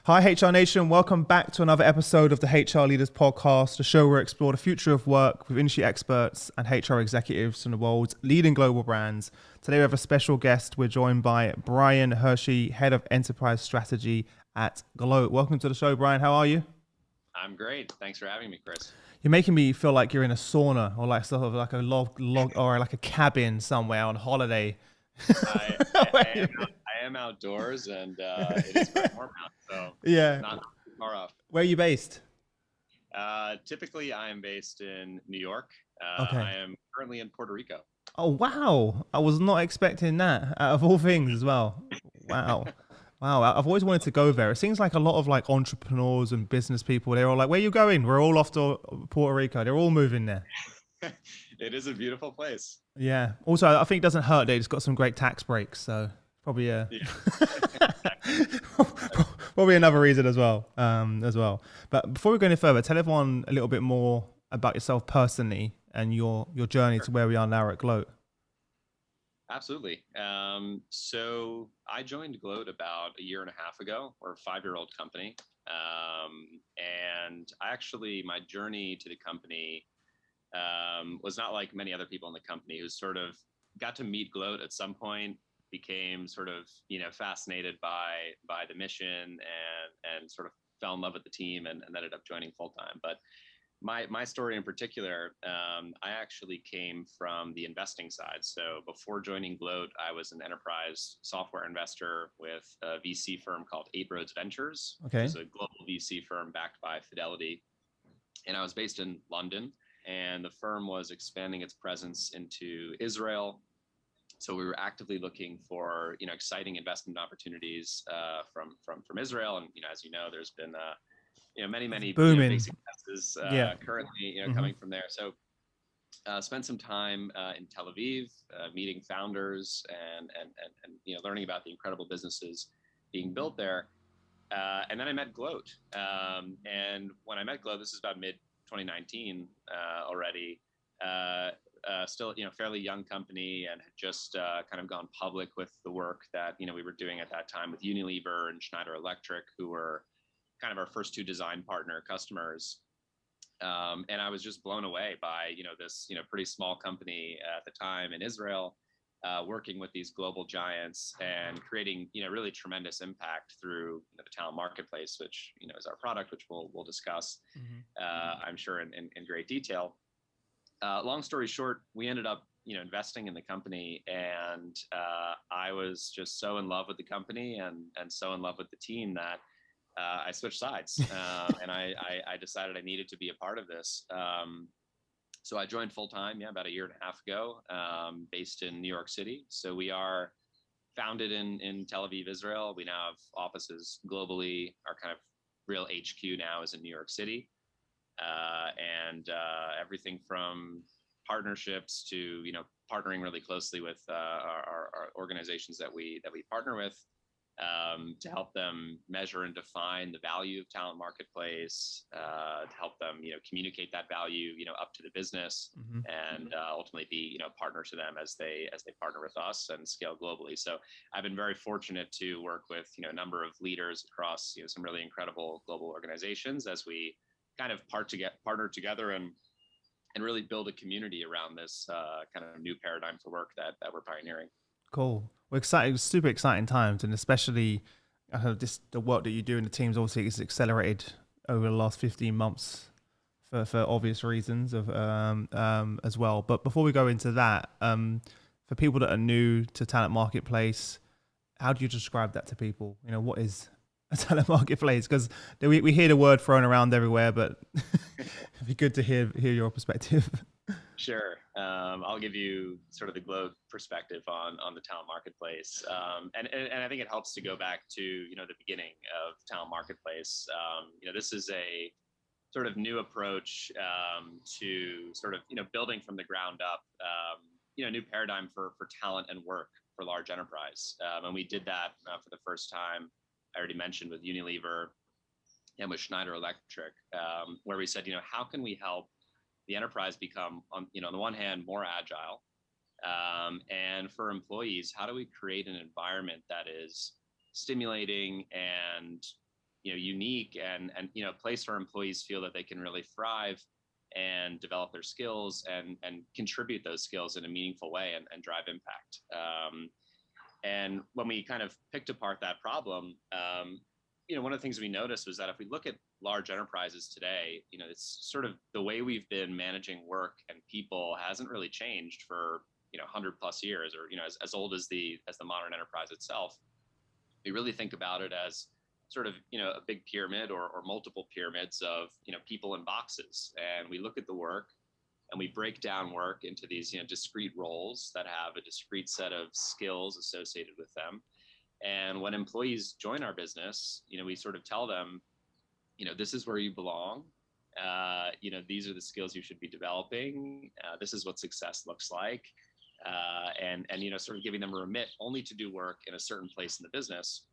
Hi, HR Nation. Welcome back to another episode of the HR Leaders Podcast, the show where we explore the future of work with industry experts and HR executives from the world's leading global brands. Today we have a special guest. We're joined by Brian Hershey, Head of Enterprise Strategy at Gloat. Welcome to the show, Brian. How are you? I'm great. Thanks for having me, Chris. You're making me feel like you're in a sauna or like sort of like a log or like a cabin somewhere on holiday. I am outdoors, and it is very warm out, so Yeah. not too far off. Where are you based? Typically, I am based in New York. Okay. I am currently in Puerto Rico. Oh, wow. I was not expecting that out of all things as well. Wow. Wow. I've always wanted to go there. It seems like a lot of like entrepreneurs and business people, they're all like, where are you going? We're all off to Puerto Rico. They're all moving there. It is a beautiful place. Yeah. Also, I think it doesn't hurt. They just got some great tax breaks. So probably, Yeah. probably another reason as well. But before we go any further, tell everyone a little bit more about yourself personally and your journey to where we are now at Gloat. Absolutely. So I joined Gloat about a year and a half ago. We're a 5-year-old company. And my journey to the company was not like many other people in the company who sort of got to meet Gloat at some point, became sort of, fascinated by the mission and sort of fell in love with the team and ended up joining full time. But my story in particular, I actually came from the investing side. So before joining Gloat, I was an enterprise software investor with a VC firm called Eight Roads Ventures, Okay. which is a global VC firm backed by Fidelity. And I was based in London, and the firm was expanding its presence into Israel. So we were actively looking for, exciting investment opportunities from Israel. And, as you know, there's been many booming big successes currently coming from there. So spent some time in Tel Aviv, meeting founders and learning about the incredible businesses being built there. And then I met Gloat. And when I met Gloat, this is about mid 2019 already. Still, fairly young company, and had just kind of gone public with the work that we were doing at that time with Unilever and Schneider Electric, who were kind of our first two design partner customers. And I was just blown away by this pretty small company at the time in Israel, working with these global giants and creating really tremendous impact through the talent marketplace, which is our product, which we'll discuss, I'm sure in great detail. Long story short, we ended up investing in the company, and I was just so in love with the company and so in love with the team that I switched sides, and I decided I needed to be a part of this. So I joined full time, about a year and a half ago, based in New York City. So we are founded in Tel Aviv, Israel. We now have offices globally. Our kind of real HQ now is in New York City. And everything from partnerships to partnering really closely with our organizations that we partner with, to help them measure and define the value of talent marketplace, to help them communicate that value up to the business, and ultimately be partner to them as they partner with us and scale globally. So I've been very fortunate to work with a number of leaders across some really incredible global organizations as we kind of partner together and really build a community around this kind of new paradigm for work that we're pioneering. Cool. We're excited, super exciting times, and especially the work that you do in the teams obviously is accelerated over the last 15 months for obvious reasons of as well. But before we go into that, for people that are new to talent marketplace, how do you describe that to people? What is a talent marketplace? Because we hear the word thrown around everywhere, but it'd be good to hear your perspective. Sure. I'll give you sort of the Gloat perspective on the talent marketplace. And I think it helps to go back to, the beginning of talent marketplace. This is a sort of new approach to sort of, building from the ground up, new paradigm for talent and work for large enterprise. And we did that for the first time, I already mentioned, with Unilever and with Schneider Electric, where we said, how can we help the enterprise become, on the one hand, more agile, and for employees, how do we create an environment that is stimulating and unique and a place where employees feel that they can really thrive and develop their skills and contribute those skills in a meaningful way and drive impact. And when we kind of picked apart that problem, one of the things we noticed was that if we look at large enterprises today, it's sort of the way we've been managing work and people hasn't really changed for 100 plus years, or as old as the modern enterprise itself. We really think about it as sort of a big pyramid or multiple pyramids of people in boxes, and we look at the work and we break down work into these discrete roles that have a discrete set of skills associated with them. And when employees join our business, we sort of tell them, this is where you belong. These are the skills you should be developing. This is what success looks like. And sort of giving them a remit only to do work in a certain place in the business.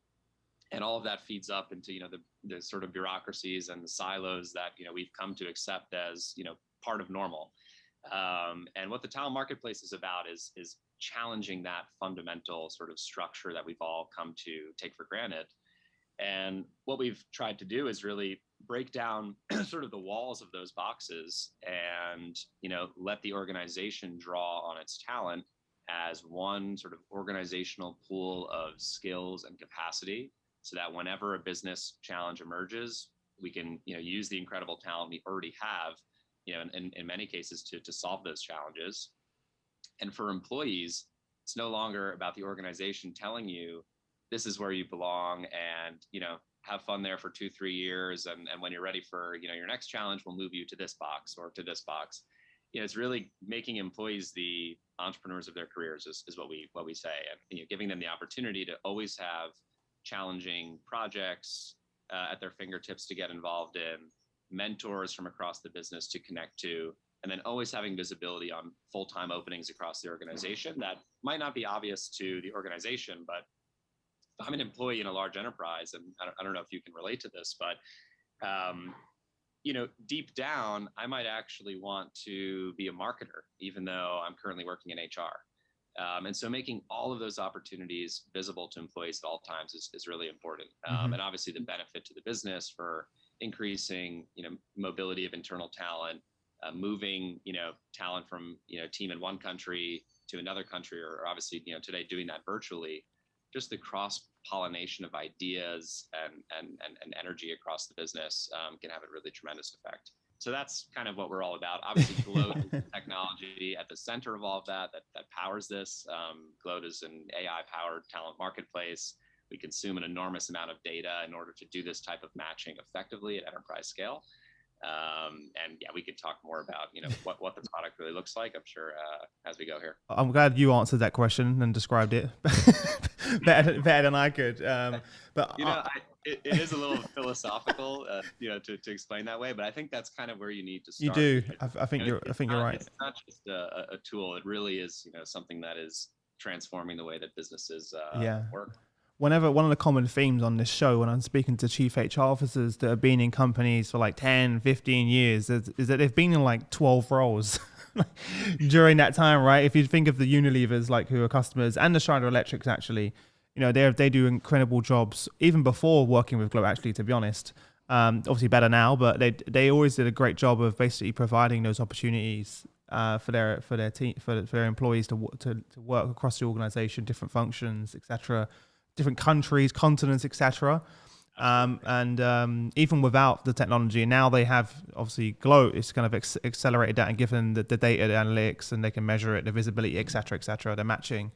And all of that feeds up into, the sort of bureaucracies and the silos that, we've come to accept as, part of normal. And what the talent marketplace is about is challenging that fundamental sort of structure that we've all come to take for granted. And what we've tried to do is really break down sort of the walls of those boxes and, let the organization draw on its talent as one sort of organizational pool of skills and capacity, so that whenever a business challenge emerges, we can, use the incredible talent we already have, in many cases to solve those challenges. And for employees, it's no longer about the organization telling you this is where you belong and, have fun there for 2-3 years. And when you're ready for, your next challenge, we'll move you to this box or to this box. It's really making employees the entrepreneurs of their careers is what we say, and giving them the opportunity to always have challenging projects at their fingertips to get involved in, mentors from across the business to connect to, and then always having visibility on full-time openings across the organization that might not be obvious to the organization. But if I'm an employee in a large enterprise, and I don't know if you can relate to this, but deep down, I might actually want to be a marketer, even though I'm currently working in HR. And so making all of those opportunities visible to employees at all times is really important. And obviously the benefit to the business for increasing, mobility of internal talent, moving, talent from, team in one country to another country, or obviously, today doing that virtually, just the cross-pollination of ideas and energy across the business can have a really tremendous effect. So that's kind of what we're all about. Obviously, Gloat is the technology at the center of all of that powers this. Gloat is an AI-powered talent marketplace. We consume an enormous amount of data in order to do this type of matching effectively at enterprise scale. And yeah, we could talk more about what the product really looks like, I'm sure, as we go here. I'm glad you answered that question and described it better than I could. But it is a little philosophical, to explain that way. But I think that's kind of where you need to start. You do. I think you're right. It's not just a tool. It really is, something that is transforming the way that businesses work. Whenever one of the common themes on this show, when I'm speaking to chief HR officers that have been in companies for like 10, 15 years, is that they've been in like 12 roles during that time, right? If you think of the Unilevers, like who are customers, and the Schneider Electrics, actually, they do incredible jobs even before working with Gloat, actually, to be honest. Obviously better now, but they always did a great job of basically providing those opportunities for their team, for their employees to work across the organization, different functions, etc., different countries, continents, etc. And even without the technology, now they have, obviously, Gloat is kind of accelerated that and given the data, the analytics, and they can measure it, the visibility, etc., the matching,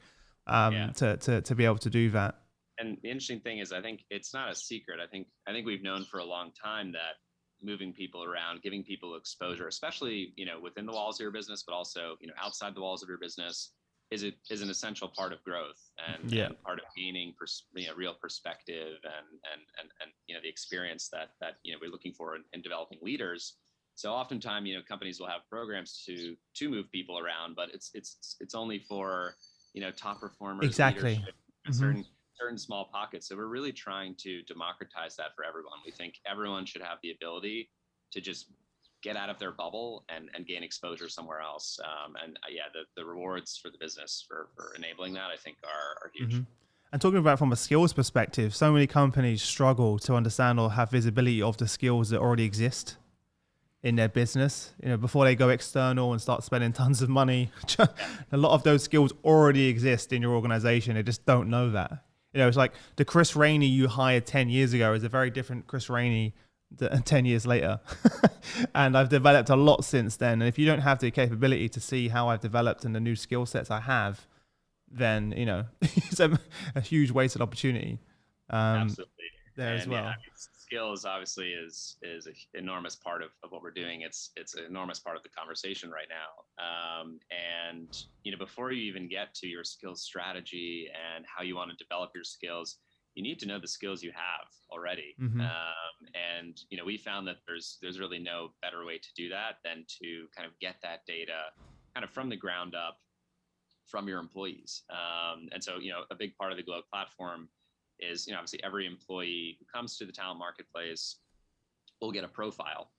to be able to do that. And the interesting thing is, I think it's not a secret. I think we've known for a long time that moving people around, giving people exposure, especially, within the walls of your business, but also, outside the walls of your business, is an essential part of growth and part of gaining real perspective and the experience that we're looking for in developing leaders. So oftentimes, companies will have programs to move people around, but it's only for top performers, exactly, certain small pockets. So we're really trying to democratize that for everyone. We think everyone should have the ability to just get out of their bubble and gain exposure somewhere else. The rewards for the business for enabling that, I think, are huge. And talking about from a skills perspective, so many companies struggle to understand or have visibility of the skills that already exist in their business, before they go external and start spending tons of money. A lot of those skills already exist in your organization. They just don't know that. It's like the Chris Rainey you hired 10 years ago is a very different Chris Rainey 10 years later. And I've developed a lot since then. And if you don't have the capability to see how I've developed and the new skill sets I have, then, it's a huge wasted opportunity. Absolutely. There as well. Yeah, skills obviously is an enormous part of what we're doing. It's an enormous part of the conversation right now. And before you even get to your skills strategy and how you want to develop your skills, you need to know the skills you have already. Mm-hmm. And we found that there's really no better way to do that than to kind of get that data kind of from the ground up from your employees. And so a big part of the Gloat platform is, obviously every employee who comes to the talent marketplace will get a profile.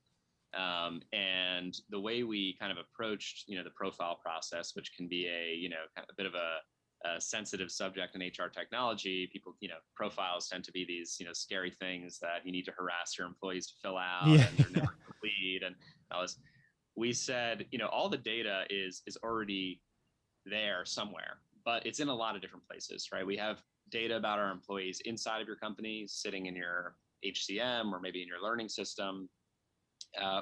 And the way we kind of approached, the profile process, which can be kind of a bit of a sensitive subject in HR technology. People, profiles tend to be these, scary things that you need to harass your employees to fill out, and they're never complete. And all this. We said, all the data is already there somewhere, but it's in a lot of different places, right? We have data about our employees inside of your company, sitting in your HCM or maybe in your learning system.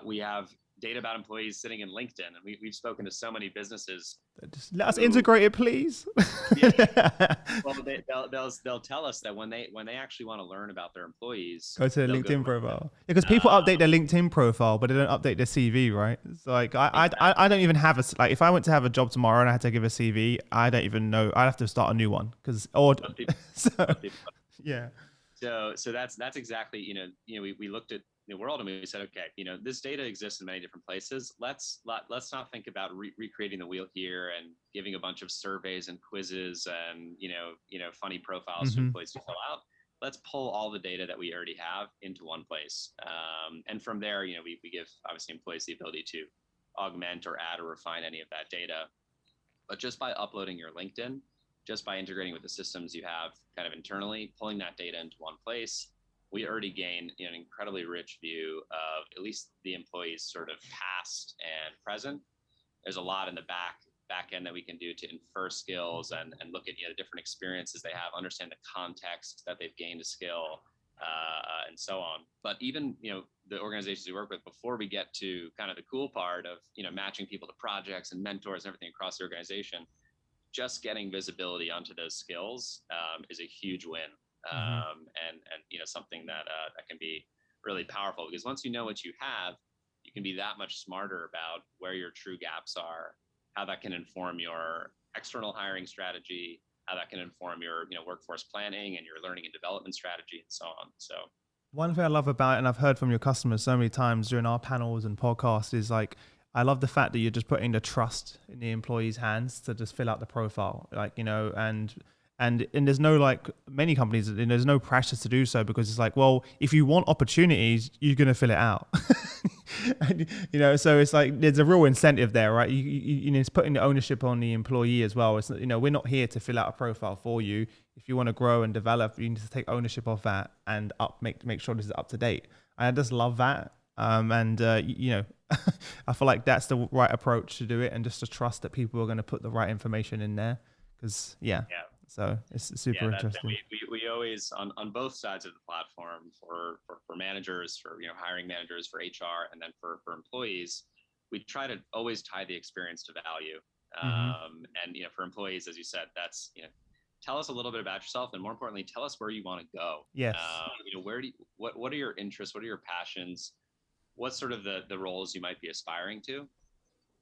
We have data about employees sitting in LinkedIn, and we've spoken to so many businesses. Just let us integrate it, please. Well, they'll tell us that when they actually want to learn about their employees, go to their LinkedIn profile. Because people update their LinkedIn profile, but they don't update their CV, right? It's like I don't even have if I went to have a job tomorrow and I had to give a CV, I don't even know. I'd have to start a new one yeah. So that's exactly we looked at the world and we said, okay, this data exists in many different places. Let's not think about recreating the wheel here and giving a bunch of surveys and quizzes and funny profiles to employees to fill out. Let's pull all the data that we already have into one place, and from there, we give obviously employees the ability to augment or add or refine any of that data. But just by uploading your LinkedIn, just by integrating with the systems you have kind of internally, pulling that data into one place, we already gain an incredibly rich view of at least the employee's sort of past and present. There's a lot in the back end that we can do to infer skills and look at different experiences they have, understand the context that they've gained a skill, and so on. But even the organizations we work with, before we get to kind of the cool part of matching people to projects and mentors and everything across the organization, just getting visibility onto those skills is a huge win. And something that can be really powerful, because once you know what you have, you can be that much smarter about where your true gaps are, how that can inform your external hiring strategy, how that can inform your workforce planning and your learning and development strategy, and so on. So one thing I love about it, and I've heard from your customers so many times during our panels and podcasts, is like, I love the fact that you're just putting the trust in the employee's hands to just fill out the profile, and there's no many companies, and there's no pressure to do so, because it's like, well, if you want opportunities, you're going to fill it out. And, so it's like, there's a real incentive there, right? It's putting the ownership on the employee as well. It's, we're not here to fill out a profile for you. If you want to grow and develop, you need to take ownership of that and make sure this is up to date. I just love that. I feel like that's the right approach to do it, and just to trust that people are going to put the right information in there, because so it's super interesting. We always on both sides of the platform, for managers, for hiring managers, for HR, and then for employees, we try to always tie the experience to value. And for employees, as you said, that's tell us a little bit about yourself, and more importantly, tell us where you want to go. Yes. What are your interests? What are your passions? What's sort of the roles you might be aspiring to?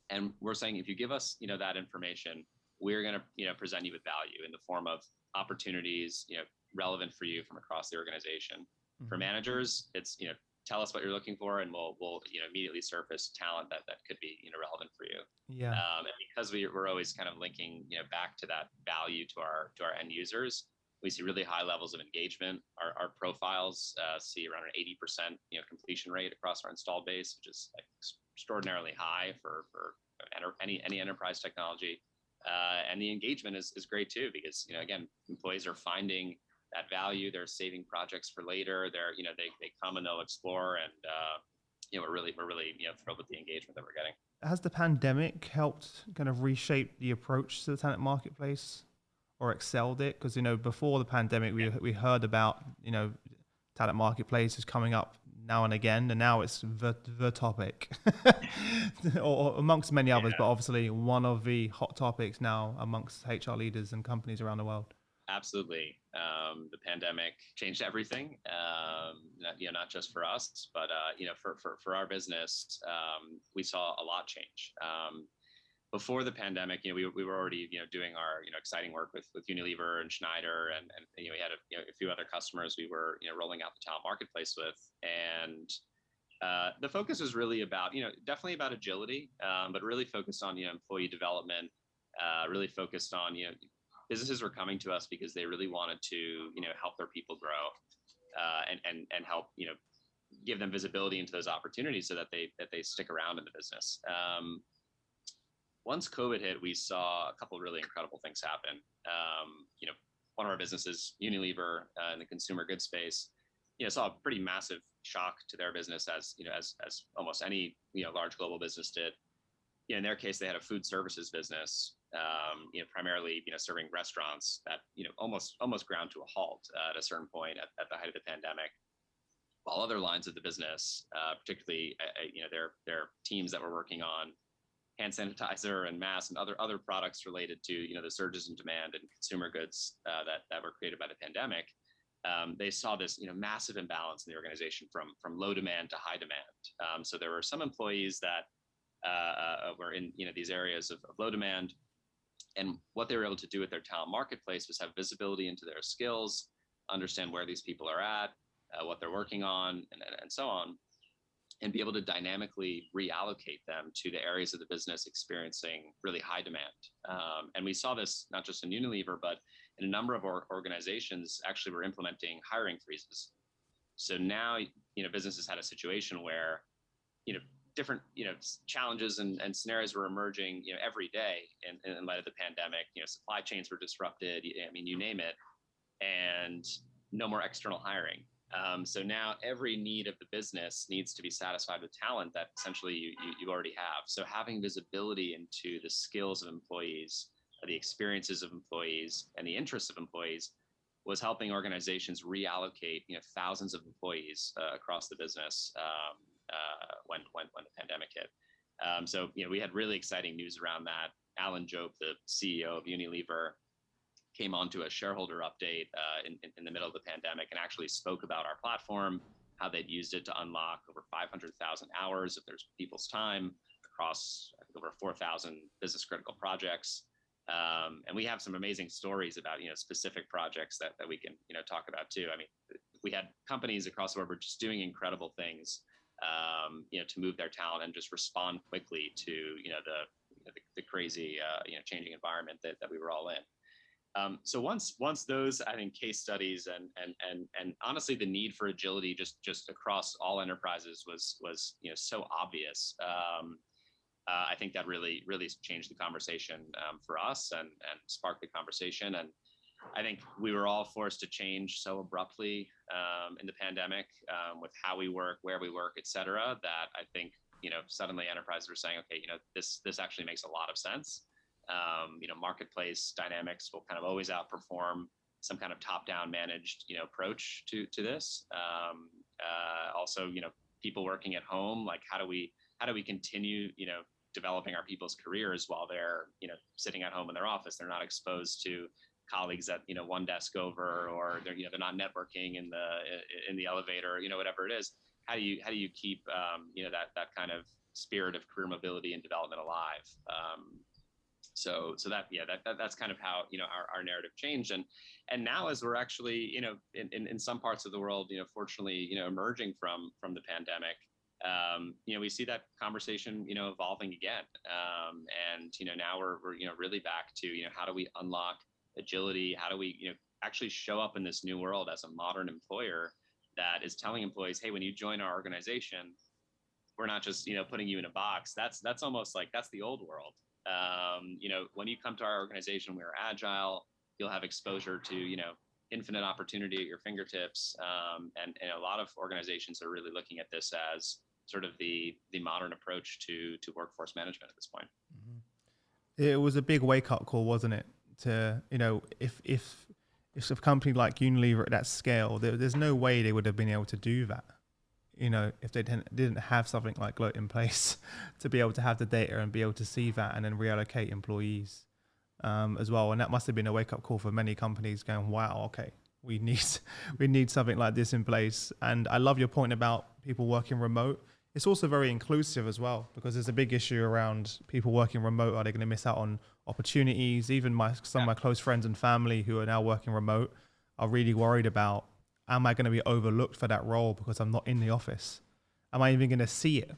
And we're saying, if you give us that information, we're going to present you with value in the form of opportunities relevant for you from across the organization. For managers, it's tell us what you're looking for, and we'll immediately surface talent that could be relevant for you. And because we're always kind of linking back to that value to our end users, we see really high levels of engagement. Our profiles see around an 80% completion rate across our installed base, which is extraordinarily high for any enterprise technology. And the engagement is great too, because, again, employees are finding that value. They're saving projects for later. They come and they'll explore, and we're really thrilled with the engagement that we're getting. Has the pandemic helped kind of reshape the approach to the talent marketplace, or excelled it? Because before the pandemic, we heard about talent marketplace is coming up now and again, and now it's the topic, or amongst many others, but obviously one of the hot topics now amongst HR leaders and companies around the world. Absolutely. The pandemic changed everything, not just for us, but for our business, we saw a lot change. Before the pandemic, we were already doing our exciting work with Unilever and Schneider, and we had a few other customers we were rolling out the talent marketplace with, and the focus was really about definitely about agility, but really focused on employee development, really focused on businesses were coming to us because they really wanted to help their people grow, and help give them visibility into those opportunities so that they stick around in the business. Once COVID hit, we saw a couple of really incredible things happen. One of our businesses, Unilever, in the consumer goods space, saw a pretty massive shock to their business, as almost any large global business did. In their case, they had a food services business, primarily serving restaurants that almost ground to a halt at a certain point at the height of the pandemic. While other lines of the business, particularly their teams that were working on hand sanitizer and masks and other products related to the surges in demand in consumer goods that were created by the pandemic, they saw this massive imbalance in the organization from low demand to high demand. So there were some employees that were in these areas of low demand, and what they were able to do with their talent marketplace was have visibility into their skills, understand where these people are at, what they're working on, and so on, and be able to dynamically reallocate them to the areas of the business experiencing really high demand. And we saw this not just in Unilever, but in a number of organizations actually were implementing hiring freezes. So now, businesses had a situation where, different, challenges and scenarios were emerging, every day in light of the pandemic. Supply chains were disrupted. You name it, and no more external hiring. So now every need of the business needs to be satisfied with talent that essentially you already have. So having visibility into the skills of employees, the experiences of employees, and the interests of employees was helping organizations reallocate thousands of employees across the business when the pandemic hit. So we had really exciting news around that. Alan Jope, the CEO of Unilever, came onto a shareholder update in the middle of the pandemic and actually spoke about our platform, how they'd used it to unlock over 500,000 hours of their people's time across, I think, over 4,000 business critical projects. And we have some amazing stories about specific projects that we can talk about too. We had companies across the board were just doing incredible things to move their talent and just respond quickly to the crazy changing environment that we were all in. So once those, I think, case studies and honestly the need for agility just across all enterprises was so obvious. I think that really changed the conversation for us and sparked the conversation. And I think we were all forced to change so abruptly in the pandemic with how we work, where we work, et cetera, that I think suddenly enterprises were saying, okay, this actually makes a lot of sense. Marketplace dynamics will kind of always outperform some kind of top-down managed, approach to this. Also, people working at home, like how do we continue, developing our people's careers while they're, sitting at home in their office? They're not exposed to colleagues at, one desk over, or they're not networking in the elevator, whatever it is. How do you keep, that kind of spirit of career mobility and development alive? So that's kind of how our narrative changed, and now as we're actually in some parts of the world fortunately emerging from the pandemic, we see that conversation evolving again, and now we're really back to how do we unlock agility? How do we actually show up in this new world as a modern employer that is telling employees, hey, when you join our organization, we're not just putting you in a box. That's almost like that's the old world. When you come to our organization, we're agile. You'll have exposure to, infinite opportunity at your fingertips. And a lot of organizations are really looking at this as sort of the modern approach to workforce management at this point. It was a big wake up call, wasn't it? To, if a company like Unilever at that scale, there's no way they would have been able to do that. If they didn't have something like Gloat in place to be able to have the data and be able to see that and then reallocate employees as well. And that must have been a wake up call for many companies going, wow, okay, we need something like this in place. And I love your point about people working remote. It's also very inclusive as well, because there's a big issue around people working remote. Are they going to miss out on opportunities? Even some of my close friends and family who are now working remote are really worried about, am I going to be overlooked for that role because I'm not in the office? Am I even going to see it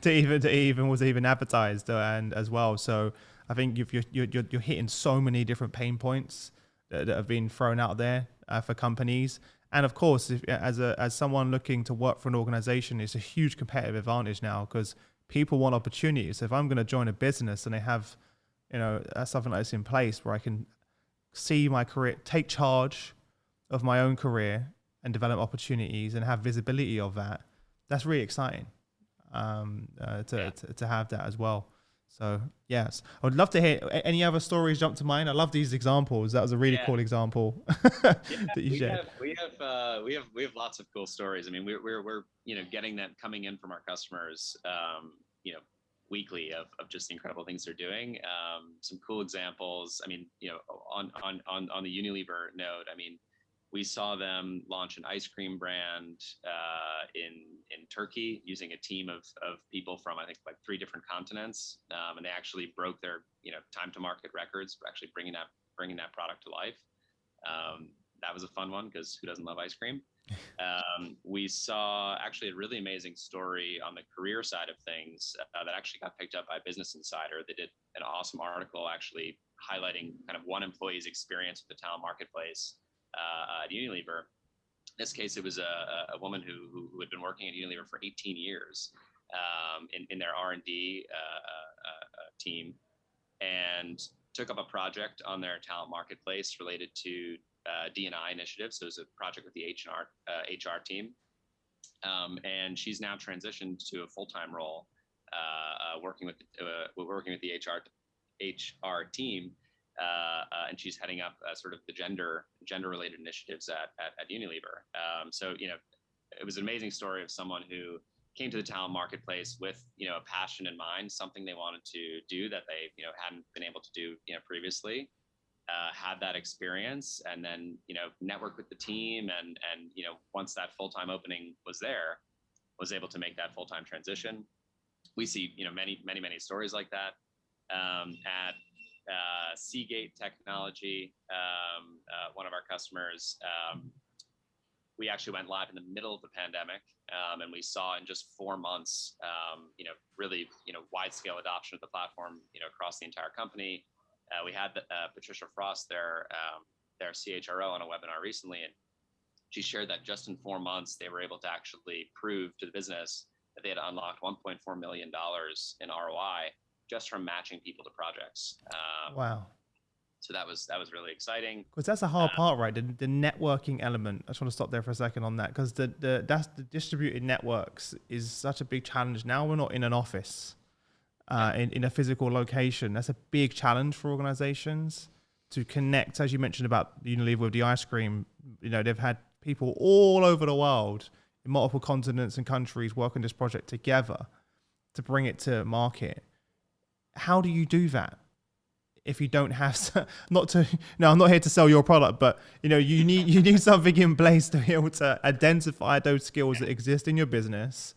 to even was even advertised and as well? So I think you're hitting so many different pain points that have been thrown out there for companies. And of course, as someone looking to work for an organization, it's a huge competitive advantage now because people want opportunities. So if I'm going to join a business and they have, something like this in place where I can see my career, take charge of my own career and develop opportunities and have visibility of that, that's really exciting to have that as well. So yes, I would love to hear any other stories jump to mind. I love these examples. That was a really cool example that you shared. We have lots of cool stories. I mean, we're getting that coming in from our customers, weekly of just the incredible things they're doing. Some cool examples. I mean, on the Unilever note, I mean, we saw them launch an ice cream brand in Turkey using a team of people from, I think, like 3 different continents, and they actually broke their time to market records, actually bringing that product to life. That was a fun one because who doesn't love ice cream? We saw actually a really amazing story on the career side of things that actually got picked up by Business Insider. They did an awesome article actually highlighting kind of one employee's experience with the talent marketplace at Unilever. In this case, it was a woman who had been working at Unilever for 18 years in their R&D team, and took up a project on their talent marketplace related to D&I initiatives. So it was a project with the HR team, and she's now transitioned to a full-time role, working with the HR team. And she's heading up sort of the gender-related initiatives at Unilever. So it was an amazing story of someone who came to the talent marketplace with a passion in mind, something they wanted to do that they hadn't been able to do previously. Had that experience, and then networked with the team, and once that full-time opening was there, was able to make that full-time transition. We see many stories like that at Seagate Technology, one of our customers. We actually went live in the middle of the pandemic, and we saw in just 4 months, really wide-scale adoption of the platform, across the entire company. We had Patricia Frost, their CHRO, on a webinar recently, and she shared that just in 4 months, they were able to actually prove to the business that they had unlocked $1.4 million in ROI just from matching people to projects. Wow. So that was really exciting. Because that's the hard part, right? The networking element. I just want to stop there for a second on that, because the distributed networks is such a big challenge. Now we're not in an office. In a physical location. That's a big challenge for organizations to connect. As you mentioned about Unilever with the ice cream, they've had people all over the world in multiple continents and countries work on this project together to bring it to market. How do you do that if you don't have I'm not here to sell your product, but you need something in place to be able to identify those skills that exist in your business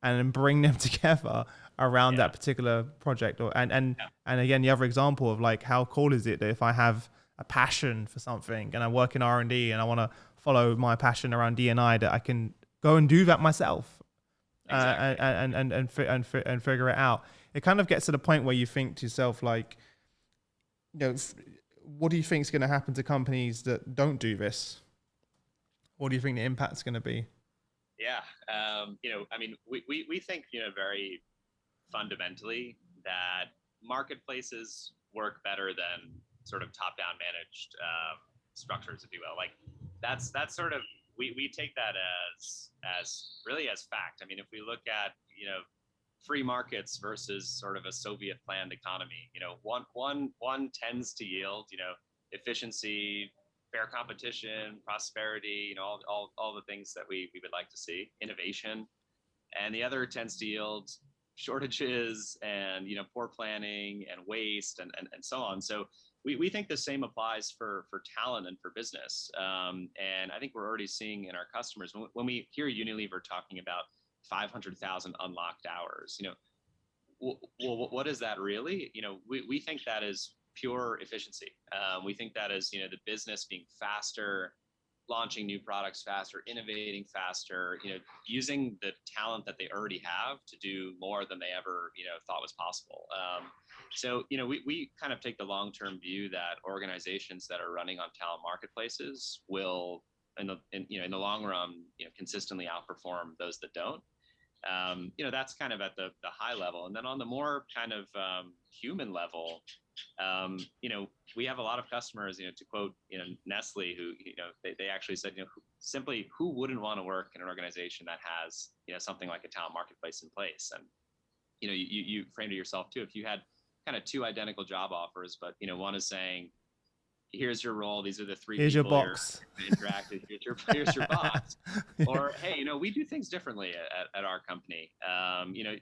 and then bring them together around that particular project. And again, the other example of like, how cool is it that if I have a passion for something and I work in R&D and I want to follow my passion around D&I, that I can go and do that myself. Exactly. and figure it out. It kind of gets to the point where you think to yourself, like, what do you think is going to happen to companies that don't do this? What do you think the impact's going to be? Yeah. I mean, we think, very fundamentally that marketplaces work better than sort of top-down managed structures, if you will. Like that's sort of, we take that as really as fact. I mean, if we look at, free markets versus sort of a Soviet planned economy, one tends to yield, efficiency, fair competition, prosperity, all the things that we would like to see, innovation. And the other tends to yield shortages and, poor planning and waste and so on. So we think the same applies for talent and for business. And I think we're already seeing in our customers, when we hear Unilever talking about 500,000 unlocked hours, well, what is that really? We think that is pure efficiency. We think that is, the business being faster, launching new products faster, innovating faster, using the talent that they already have to do more than they ever, thought was possible. So, we kind of take the long-term view that organizations that are running on talent marketplaces will, in the long run, consistently outperform those that don't. That's kind of at the high level. And then on the more kind of human level, we have a lot of customers, to quote, Nestle, who, they actually said, simply, who wouldn't want to work in an organization that has, something like a talent marketplace in place? And, you framed it yourself too. If you had kind of two identical job offers, but, one is saying, here's your role, these are the three here's people your box. You're interacting, here's your box. Yeah. Or, hey, we do things differently at our company.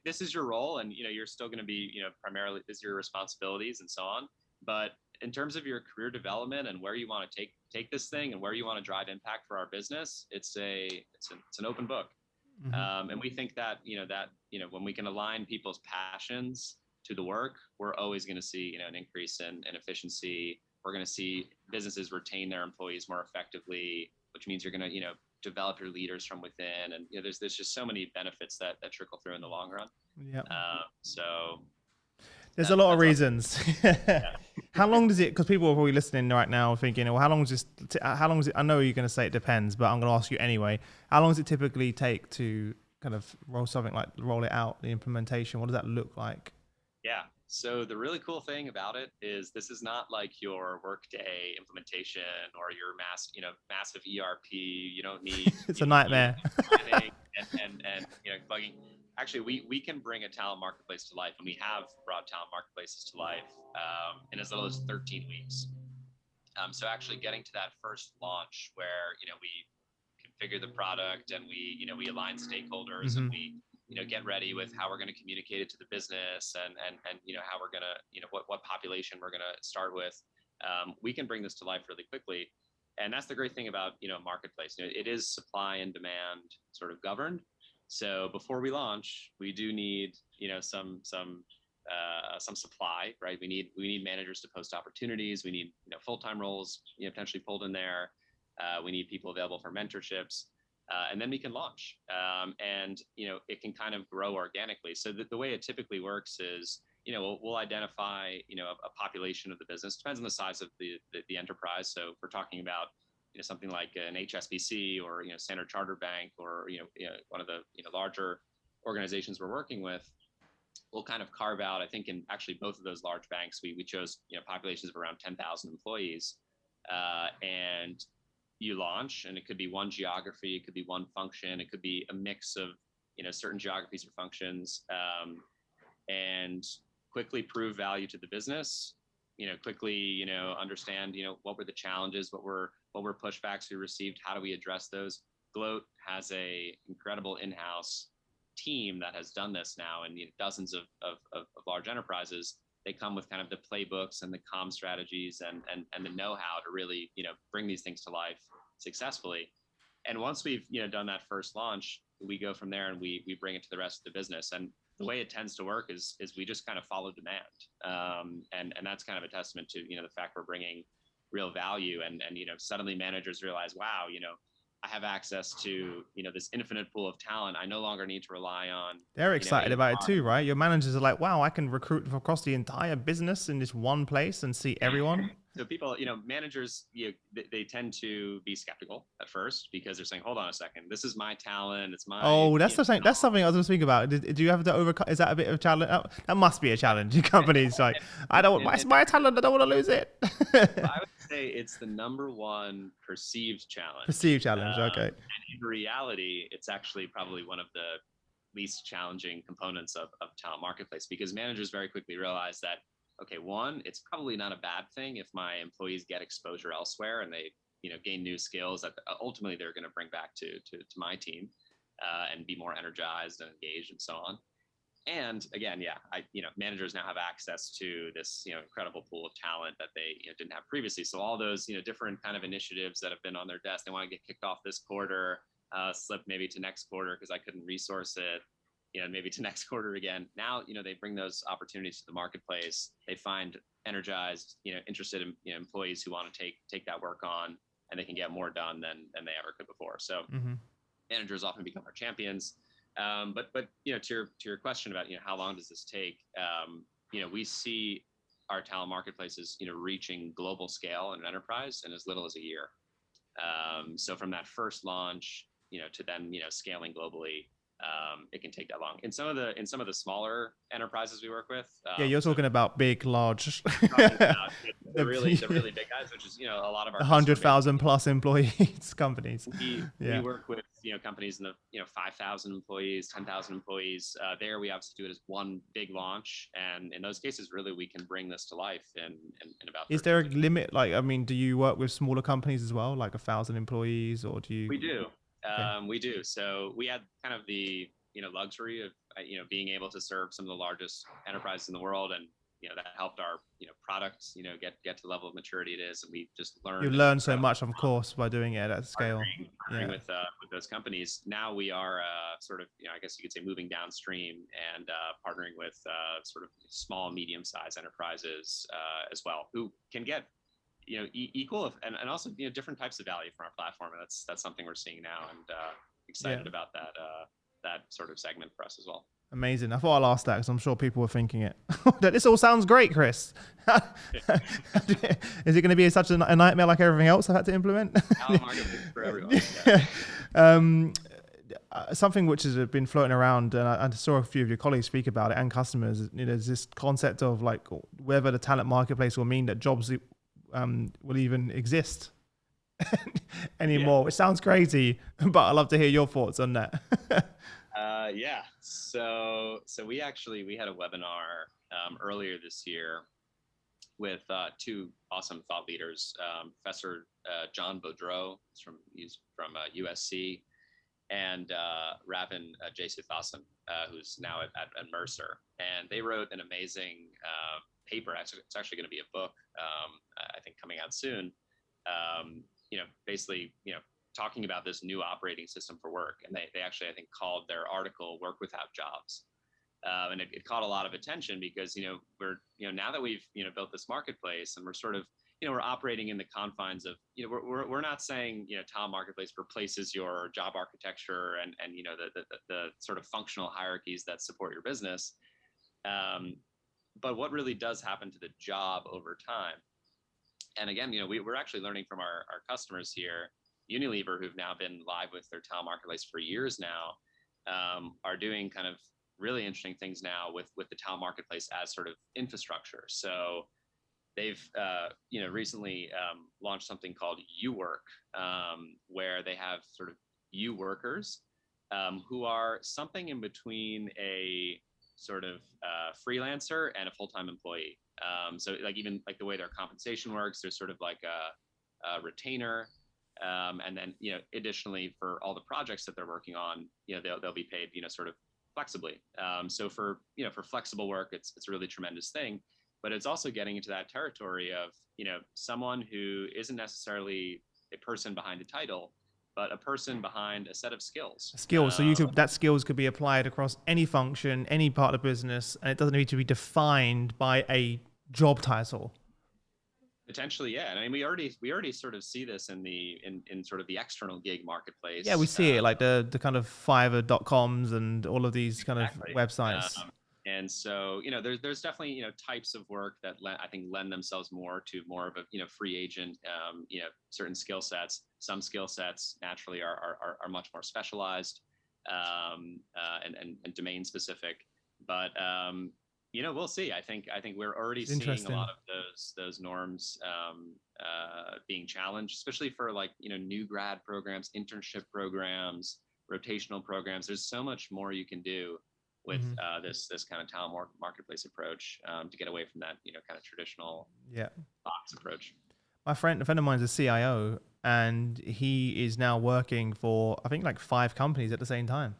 This is your role, and, you're still going to be, primarily, this is your responsibilities and so on. But in terms of your career development and where you want to take this thing and where you want to drive impact for our business, it's an open book. Mm-hmm. And we think that, when we can align people's passions to the work, we're always going to see, an increase in efficiency. We're going to see businesses retain their employees more effectively, which means you're going to, develop your leaders from within. And, there's just so many benefits that trickle through in the long run. Yeah. So there's a lot of reasons. Yeah. How long does it, because people are probably listening right now thinking, well, how long is it, I know you're going to say it depends, but I'm going to ask you anyway. How long does it typically take to kind of roll it out, the implementation? What does that look like? Yeah. So the really cool thing about it is this is not like your Workday implementation or your massive ERP. You don't need it's a nightmare. and bugging. Actually, we can bring a talent marketplace to life, and we have brought talent marketplaces to life in as little as 13 weeks. So actually getting to that first launch where we configure the product and we align stakeholders, mm-hmm. and we get ready with how we're going to communicate it to the business and how we're going to, what population we're going to start with. We can bring this to life really quickly. And that's the great thing about, marketplace. It is supply and demand sort of governed. So before we launch, we do need, some supply, right? We need managers to post opportunities. We need, full-time roles, potentially pulled in there. We need people available for mentorships. And then we can launch, and it can kind of grow organically. So the way it typically works is, we'll identify a population of the business. Depends on the size of the enterprise. So if we're talking about something like an HSBC or Standard Chartered Bank or one of the larger organizations we're working with, we'll kind of carve out. I think in actually both of those large banks, we chose populations of around 10,000 employees, and you launch, and it could be one geography, it could be one function, it could be a mix of certain geographies or functions, and quickly prove value to the business. Quickly understand what were the challenges, what were pushbacks we received, how do we address those. Gloat has a incredible in-house team that has done this now, and dozens of large enterprises. They come with kind of the playbooks and the comm strategies and the know-how to really, bring these things to life successfully. And once we've, done that first launch, we go from there and we bring it to the rest of the business. And the way it tends to work is we just kind of follow demand. And that's kind of a testament to, the fact we're bringing real value and suddenly managers realize, wow, I have access to, this infinite pool of talent. I no longer need to rely on. They're excited about it too, right? Your managers are like, wow, I can recruit across the entire business in this one place and see everyone. So people, managers, they tend to be skeptical at first because they're saying, hold on a second, this is my talent. It's my, Oh, that's the thing. That's something I was going to speak about. Do you have to overcome? Is that a bit of a challenge? That must be a challenge. Companies like, I don't want, it's my talent. I don't want to lose it. I would say it's the number one perceived challenge. Perceived challenge. Okay. And in reality, it's actually probably one of the least challenging components of talent marketplace, because managers very quickly realize that, okay, one, it's probably not a bad thing if my employees get exposure elsewhere and they, gain new skills that ultimately they're going to bring back to my team, and be more energized and engaged and so on. And again, managers now have access to this, incredible pool of talent that they didn't have previously. So all those, different kind of initiatives that have been on their desk, they want to get kicked off this quarter, slip maybe to next quarter because I couldn't resource it, maybe to next quarter again. Now, they bring those opportunities to the marketplace. They find energized, interested in, employees who want to take that work on, and they can get more done than they ever could before. So managers often become our champions. But to your question about, how long does this take? We see our talent marketplaces, reaching global scale in an enterprise in as little as a year. So from that first launch, to then, scaling globally, it can take that long. In some of the smaller enterprises we work with. You're talking about big, large. The really big guys, which is, a lot of our 100,000 plus employees companies. We work with, companies in the, 5,000 employees, 10,000 employees. There we obviously do it as one big launch. And in those cases, really, we can bring this to life in about. Is there a limit? Do you work with smaller companies as well, like 1,000 employees, or do you? We do. We do. So we had kind of the, luxury of, being able to serve some of the largest enterprises in the world. And, that helped our, products, get to the level of maturity it is. And we just learned. You learn so much, of course, by doing it at scale. Partnering with those companies. Now we are sort of, I guess you could say, moving downstream and partnering with sort of small, medium-sized enterprises as well, who can get equal and also different types of value from our platform. And that's something we're seeing now, and excited about that sort of segment for us as well. Amazing. I thought I'll ask that because I'm sure people were thinking it. This all sounds great, Chris. Is it going to be such a nightmare like everything else I've had to implement? For everyone. Something which has been floating around, and I saw a few of your colleagues speak about it, and customers, is this concept of like whether the talent marketplace will mean that jobs will even exist anymore, which sounds crazy, but I'd love to hear your thoughts on that. So we had a webinar earlier this year with two awesome thought leaders, Professor John Boudreau, he's from USC, and Ravin Jaisuthasan, who's now at Mercer. And they wrote an amazing paper. It's actually going to be a book, I think, coming out soon. Basically, talking about this new operating system for work. And they actually, I think, called their article "Work Without Jobs." And it caught a lot of attention because, we're, now that we've, built this marketplace, and we're sort of, we're operating in the confines of, we're not saying, talent marketplace replaces your job architecture and the sort of functional hierarchies that support your business. But what really does happen to the job over time? And again, we're actually learning from our customers here. Unilever, who've now been live with their talent marketplace for years now, are doing kind of really interesting things now with the talent marketplace as sort of infrastructure. So they've recently launched something called UWork, where they have sort of U workers who are something in between a sort of freelancer and a full-time employee. So like even like the way their compensation works, there's sort of like a retainer. And then, additionally for all the projects that they're working on, they'll be paid, sort of flexibly. So for flexible work, it's a really tremendous thing, but it's also getting into that territory of, someone who isn't necessarily a person behind a title, but a person behind a set of skills. So that skills could be applied across any function, any part of the business, and it doesn't need to be defined by a job title. Potentially, yeah. And I mean, we already sort of see this in sort of the external gig marketplace. Yeah, we see it like the kind of Fiverr.coms and all of these kind of websites. And so, there's definitely, types of work that I think lend themselves more to more of a, free agent, certain skill sets. Some skill sets naturally are much more specialized, and domain specific. But, we'll see. I think we're already seeing a lot of those norms, being challenged, especially for like, new grad programs, internship programs, rotational programs. There's so much more you can do with this kind of talent marketplace approach, to get away from that kind of traditional box approach. A friend of mine is a CIO, and he is now working for I think like 5 companies at the same time,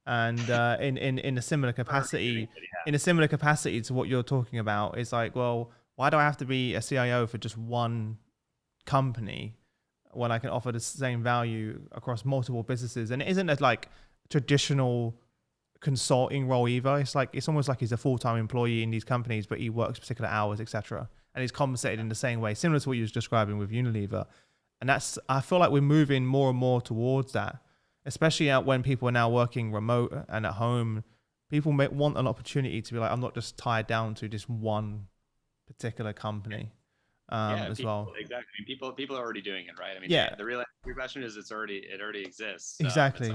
and in a similar capacity, to what you're talking about. It's like, well, why do I have to be a CIO for just one company when I can offer the same value across multiple businesses? And it isn't as like traditional consulting role either. It's almost like he's a full-time employee in these companies, but he works particular hours, etc., and he's compensated in the same way, similar to what you was describing with Unilever. And I feel like we're moving more and more towards that, especially when people are now working remote and at home. People may want an opportunity to be like, I'm not just tied down to this one particular company. Well, exactly. People are already doing it, right? I mean, the real question is it already exists. Exactly.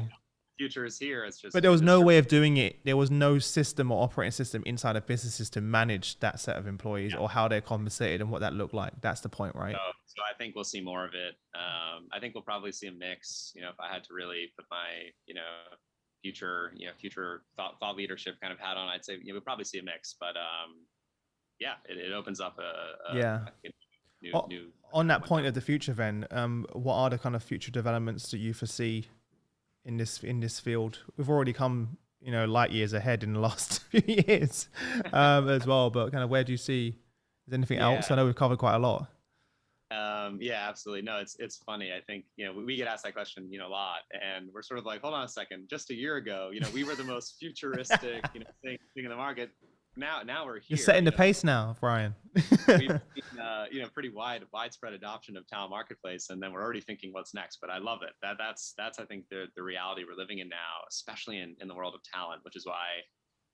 Future is here. It's just. But there was no way of doing it. There was no system or operating system inside of businesses to manage that set of employees or how they're compensated and what that looked like. That's the point, right? So I think we'll see more of it. I think we'll probably see a mix. If I had to really put my, future thought leadership kind of hat on, I'd say we'll probably see a mix. But it opens up new. On that point of the future, then, what are the kind of future developments that you foresee in this field? We've already come, light years ahead in the last few years, as well. But kind of, where do you see? Is anything else? I know we've covered quite a lot. Absolutely. No, it's funny. I think, we get asked that question, a lot, and we're sort of like, hold on a second. Just a year ago, we were the most futuristic, thing in the market. Now we're here. You're setting the pace now, Brian. We've seen, pretty widespread adoption of talent marketplace, and then we're already thinking what's next. But I love it. That's I think the reality we're living in now, especially in the world of talent, which is why,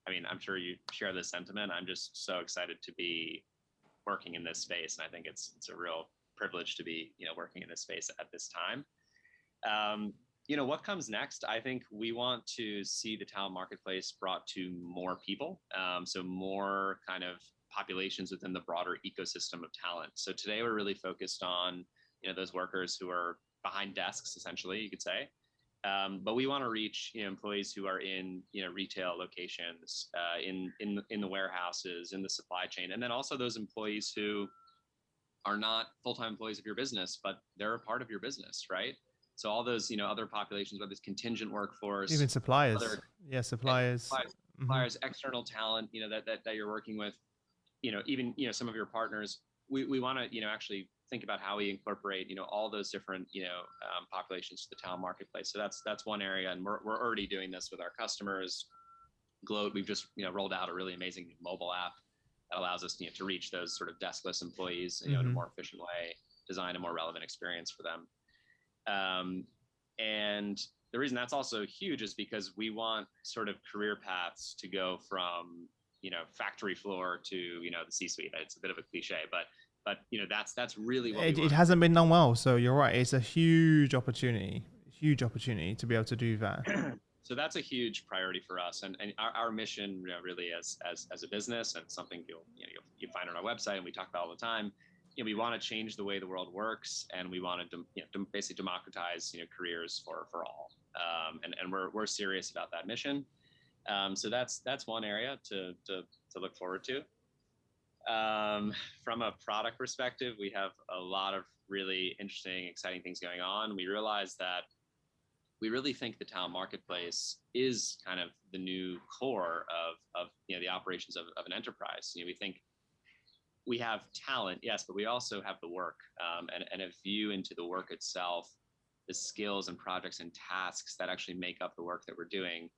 I mean, I'm sure you share this sentiment. I'm just so excited to be working in this space, and I think it's a real privilege to be working in this space at this time. What comes next? I think we want to see the talent marketplace brought to more people, so more kind of populations within the broader ecosystem of talent. So today we're really focused on those workers who are behind desks, essentially, you could say. But we want to reach employees who are in retail locations, in the warehouses, in the supply chain, and then also those employees who are not full-time employees of your business, but they're a part of your business, right? So all those other populations, whether it's contingent workforce, even suppliers, suppliers, external talent, that you're working with, even some of your partners. We want to actually think about how we incorporate all those different populations to the talent marketplace. So that's one area, and we're already doing this with our customers. Gloat, we've just rolled out a really amazing mobile app that allows us to reach those sort of deskless employees in a more efficient way, design a more relevant experience for them. And the reason that's also huge is because we want sort of career paths to go from factory floor to the C-suite. It's a bit of a cliche, but that's really what it hasn't been done well. So you're right. It's a huge opportunity to be able to do that. So that's a huge priority for us, and our mission really as a business, and something you find on our website and we talk about all the time. We want to change the way the world works, and we want to basically democratize careers for all, and we're serious about that mission. So that's one area to look forward to. From a product perspective, we have a lot of really interesting, exciting things going on. We realize that we really think the talent marketplace is kind of the new core of the operations of an enterprise. We think we have talent, yes, but we also have the work, and a view into the work itself, the skills and projects and tasks that actually make up the work that we're doing.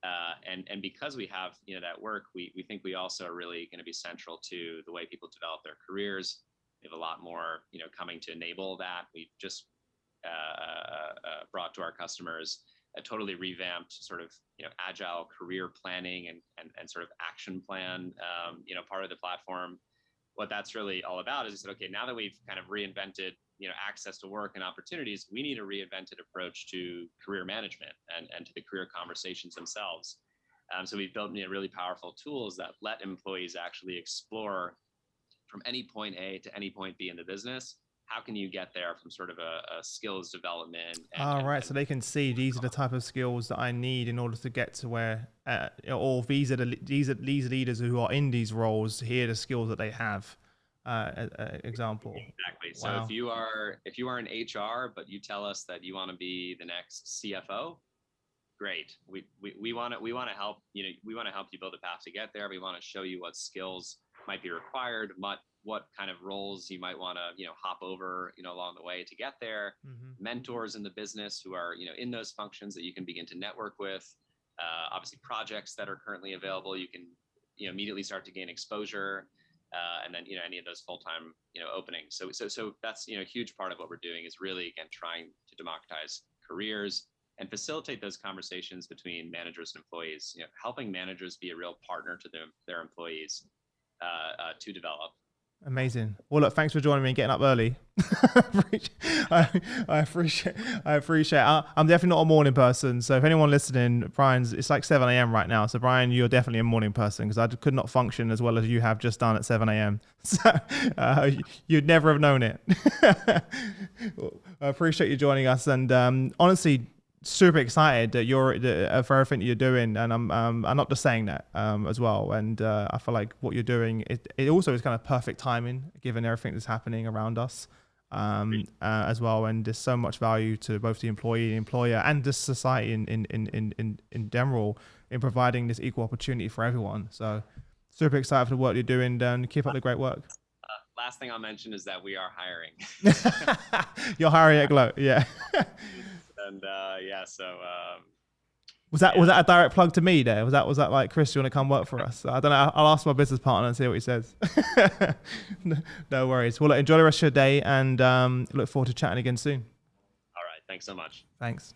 And because we have that work, we think we also are really going to be central to the way people develop their careers. We have a lot more coming to enable that. We've just brought to our customers a totally revamped sort of, agile career planning and sort of action plan, part of the platform. What that's really all about is, okay, now that we've kind of reinvented, access to work and opportunities, we need a reinvented approach to career management and to the career conversations themselves. So we've built really powerful tools that let employees actually explore from any point A to any point B in the business. How can you get there from sort of a skills development? Right. So they can see these are the type of skills that I need in order to get to where, or these leaders who are in these roles, here are the skills that they have. Example. Exactly. So wow. if you are in HR, but you tell us that you want to be the next CFO, great. We want to help, we want to help you build a path to get there. We want to show you what skills might be required, what kind of roles you might want to, hop over, along the way to get there. Mentors in the business who are, in those functions that you can begin to network with. Obviously projects that are currently available, you can, immediately start to gain exposure. And then, any of those full-time, openings. So that's, a huge part of what we're doing is really, again, trying to democratize careers and facilitate those conversations between managers and employees, helping managers be a real partner to their employees to develop. Amazing. Well, look, thanks for joining me and getting up early. I appreciate it. I'm definitely not a morning person. So if anyone listening, it's like 7 a.m. right now. So Brian, you're definitely a morning person because I could not function as well as you have just done at 7 a.m. So you'd never have known it. I appreciate you joining us. And honestly, super excited that for everything you're doing, and I'm not just saying that as well. And I feel like what you're doing, it also is kind of perfect timing given everything that's happening around us as well. And there's so much value to both the employee, the employer, and the society in general in providing this equal opportunity for everyone. So super excited for the work you're doing, and keep up the great work. Last thing I'll mention is that we are hiring. You're hiring at Gloat, yeah. And was that a direct plug to me there? Was that like, Chris, you want to come work for us? I don't know. I'll ask my business partner and see what he says. No worries. Well, enjoy the rest of your day, and look forward to chatting again soon. All right. Thanks so much. Thanks.